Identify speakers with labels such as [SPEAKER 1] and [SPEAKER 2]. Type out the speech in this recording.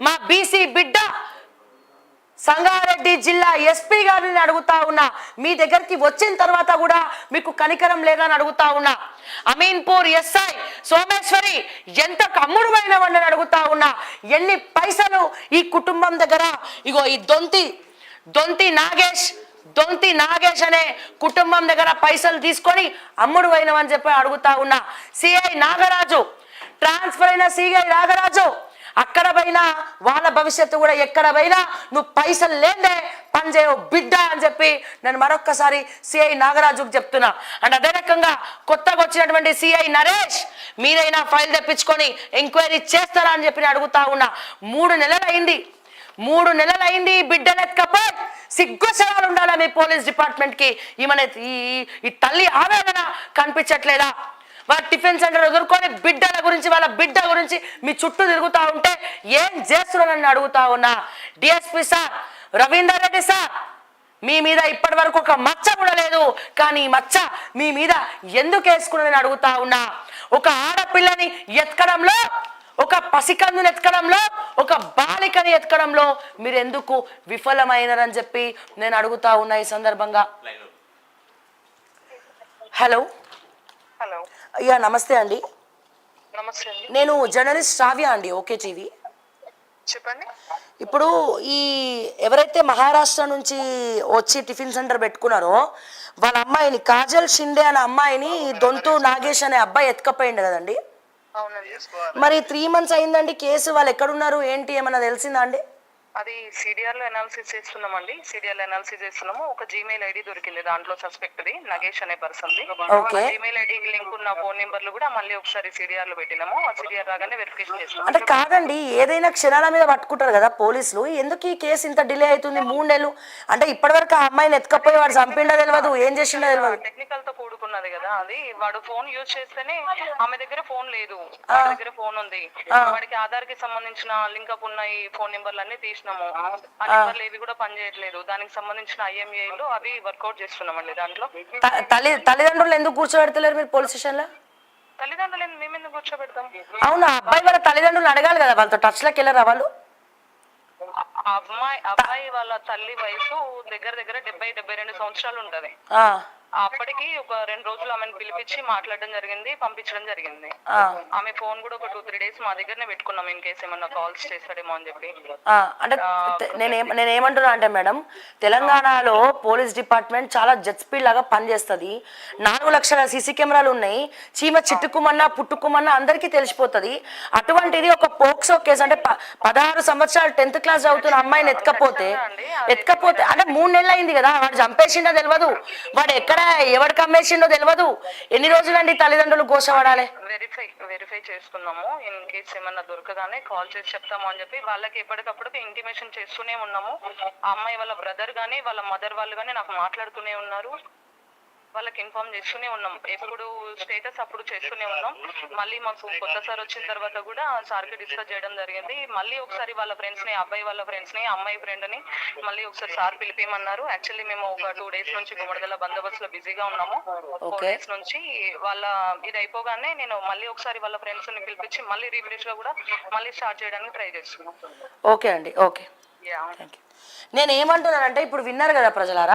[SPEAKER 1] మా బీసీ బిడ్డ సంగారెడ్డి జిల్లా ఎస్పీ గారిని అడుగుతా ఉన్నా, మీ దగ్గరికి వచ్చిన తర్వాత కూడా మీకు కనికరం లేదని అడుగుతా ఉన్నా. అమీన్పూర్ ఎస్ఐ సోమేశ్వరి ఎంత కమ్ముడుమైన వాడిని అడుగుతా ఉన్నా. ఎన్ని పైసలు ఈ కుటుంబం దగ్గర, ఇగో ఈ దొంతి నాగేష్ అనే కుటుంబం దగ్గర పైసలు తీసుకొని అమ్ముడు అయినవని చెప్పి అడుగుతా ఉన్నా. సిఐ నాగరాజు, ట్రాన్స్ఫర్ అయిన సిఐ నాగరాజు, అక్కడ పోయినా వాళ్ళ భవిష్యత్తు కూడా ఎక్కడ పోయినా నువ్వు పైసలు లేదే పనిచేయవు బిడ్డ అని చెప్పి నేను మరొక్కసారి సిఐ నాగరాజుకు చెప్తున్నా. అండ్ అదే రకంగా కొత్తగా వచ్చినటువంటి సిఐ నరేష్, మీరైనా ఫైల్ తెప్పించుకొని ఎంక్వైరీ చేస్తారా అని చెప్పి అడుగుతా ఉన్నా. 3 నెలలు అయింది బిడ్డను ఎత్తుకపోయి. సిగ్గుశరాలు ఉండాలా మీ పోలీస్ డిపార్ట్మెంట్ కి? ఈ తల్లి ఆవేదన కనిపించట్లేదా? వాళ్ళ టిఫిన్ సెంటర్ ఎదుర్కొని బిడ్డల గురించి, వాళ్ళ బిడ్డ గురించి మీ చుట్టూ తిరుగుతూ ఉంటే ఏం చేస్తున్నారని అడుగుతా ఉన్నా. DSP sir, Ravinder Reddy sir, మీ మీద ఇప్పటి వరకు ఒక మచ్చ కూడా లేదు, కానీ ఈ మచ్చ మీ మీద ఎందుకు వేసుకున్నారని అడుగుతా ఉన్నా. ఒక ఆడపిల్లని ఎత్కడంలో, ఒక పసికందుని ఎత్కడంలో, ఒక బాలికని ఎత్కడంలో మీరు ఎందుకు విఫలమైనారని చెప్పి నేను అడుగుతా ఉన్నా ఈ సందర్భంగా. హలో అయ్యా, నమస్తే అండి. నేను జర్నలిస్ట్ శ్రావ్య అండి, ఓకే టీవీ.
[SPEAKER 2] చెప్పండి.
[SPEAKER 1] ఇప్పుడు ఈ ఎవరైతే మహారాష్ట్ర నుంచి వచ్చి టిఫిన్ సెంటర్ పెట్టుకున్నారో వాళ్ళ అమ్మాయిని, కాజల్ షిండే అనే అమ్మాయిని దొంతు నాగేష్ అనే అబ్బాయి ఎత్తుకపోయిండు కదండి. మరి 3 months అయిందండి కేసు. వాళ్ళు ఎక్కడున్నారు ఏంటి ఏమన్నా తెలిసిందా అండి?
[SPEAKER 2] అది సిడిఆర్ లో అనాలిసిస్ చేస్తున్నామండి. ఒక జీమెయిల్ ఐడి దొరికింది, దాంట్లో సస్పెక్ట్ ది నగేష్ అనే పర్సన్ ది. జీమెయిల్ ఐడికి లింక్ ఉన్న ఫోన్ నెంబర్లు కూడా మళ్ళీ ఒకసారి సిడిఆర్ లో పెట్టినాము. ఆ సిడిఆర్ రాగానే వెరిఫికేషన్ చేస్తాం.
[SPEAKER 1] అంటే కాదండి, ఏదైనా క్షణాల మీద పట్టుకుంటారు కదా పోలీసులు, ఎందుకు ఈ కేసు ఇంత డిలే అవుతుంది? 3 నెలలు అంటే ఇప్పటివరకు ఆ అమ్మాయిని ఎత్తుకపోయి వాడు చంపిండో తెలియదు, ఏం చేసిండో తెలియదు.
[SPEAKER 2] టెక్నికల్ తో కూడుకున్నది కదా అది. వాడు ఫోన్ యూజ్ చేస్తేనే, ఆమె దగ్గర ఫోన్ లేదు, వాడి దగ్గర ఫోన్ ఉంది. వాడికి ఆధార్ కి సంబంధించిన లింకప్ ఉన్న ఈ ఫోన్ నెంబర్లు అన్ని తీసినాము. ఆ నెంబర్లు ఏవి కూడా పనిచేయట్లేదు. దానికి సంబంధించిన ఐఎంఏలు అవి వర్కౌట్ చేస్తున్నామండి. దాంట్లో
[SPEAKER 1] తల్లిదండ్రులు ఎందుకు కూర్చోబెడతలేరు మీరు పోలీస్ స్టేషన్ లో?
[SPEAKER 2] తల్లిదండ్రులు మేము ఎందుకు కూర్చోబెడతాం?
[SPEAKER 1] అవునా, అబ్బాయి వాళ్ళ తల్లిదండ్రులు అడగాలి కదా, వాళ్ళతో టచ్ లోకి వెళ్ళరా వాళ్ళు?
[SPEAKER 2] అబ్బాయి వాళ్ళ తల్లి వయసు దగ్గర 70-72 సంవత్సరాలు ఉంటది. అప్పటికి ఒక 2 రోజులు ఆమెను పిలిపించి మాట్లాడడం జరిగింది, పంపించడం జరిగింది. ఆమె ఫోన్ కూడా ఒక 2-3 days మా దగ్గరనే పెట్టుకున్నాం, ఇన్ కేసు ఏమన్నా కాల్స్ చేస్తాడేమో అని చెప్పి.
[SPEAKER 1] అంటే నేనేమంటున్నా అంటే మేడం, తెలంగాణలో పోలీస్ డిపార్ట్మెంట్ చాలా జెట్ స్పీడ్ లాగా పనిచేస్తుంది. 4 లక్షల సీసీ కెమెరాలు ఉన్నాయి. చీమ చిట్టుకుమన్నా పుట్టుకుమన్నా అందరికీ తెలిసిపోతుంది. అటువంటిది ఒక పోక్సో కేసు అంటే 16 సంవత్సరాలు 10th క్లాస్ చదువుతున్న అమ్మాయిని ఎత్తుకపోతే అంటే 3 నెలలు అయింది కదా, వాడు చంపేసిండో తెలియదు, వాడు ఎక్కడ ఎవరికి అమ్మేసిండో తెలియదు. ఎన్ని రోజులండి తల్లిదండ్రులు గోసపడాలి?
[SPEAKER 2] వెరిఫై చేసుకున్నాము. ఇన్ కేసు ఏమన్నా దొరకగానే కాల్ చేసి చెప్తాము అని చెప్పి వాళ్ళకి ఎప్పటికప్పుడు ఇంటిమేషన్ చేస్తూనే ఉన్నాము. ఆ అమ్మాయి వాళ్ళ బ్రదర్ గానీ వాళ్ళ మదర్ వాళ్ళు గానీ నాకు మాట్లాడుతూనే ఉన్నారు. వాళ్ళకి ఇన్ఫార్మ్ చేస్తూనే ఉన్నాం. ఎప్పుడు స్టేటస్ అప్పుడు చేస్తూనే ఉన్నాం. మళ్ళీ మాకు కొత్త సార్ వచ్చిన తర్వాత కూడా సార్కి డిస్కస్ చేయడం జరిగింది. మళ్ళీ ఒకసారి వాళ్ళ ఫ్రెండ్స్ ని, అబ్బాయి వాళ్ళ ఫ్రెండ్స్ ని, అమ్మాయి ఫ్రెండ్ ని మళ్ళీ ఒకసారి సార్ పిలిపిమన్నారు. యాక్చువల్లీ మేము ఒక 2 days నుంచి గుమ్మడిదల బందోబస్తు లో బిజీగా ఉన్నాము. 4 days నుంచి వాళ్ళ ఇది అయిపోగానే నేను మళ్ళీ ఒకసారి వాళ్ళ ఫ్రెండ్స్ ని పిలిపించి మళ్ళీ రీఫ్రెష్ గా కూడా మళ్ళీ స్టార్ట్ చేయడానికి ట్రై చేస్తున్నాం.
[SPEAKER 1] ఓకే అండి, ఓకే. నేను ఏమంటున్నానంటే ఇప్పుడు విన్నారు కదా ప్రజలారా.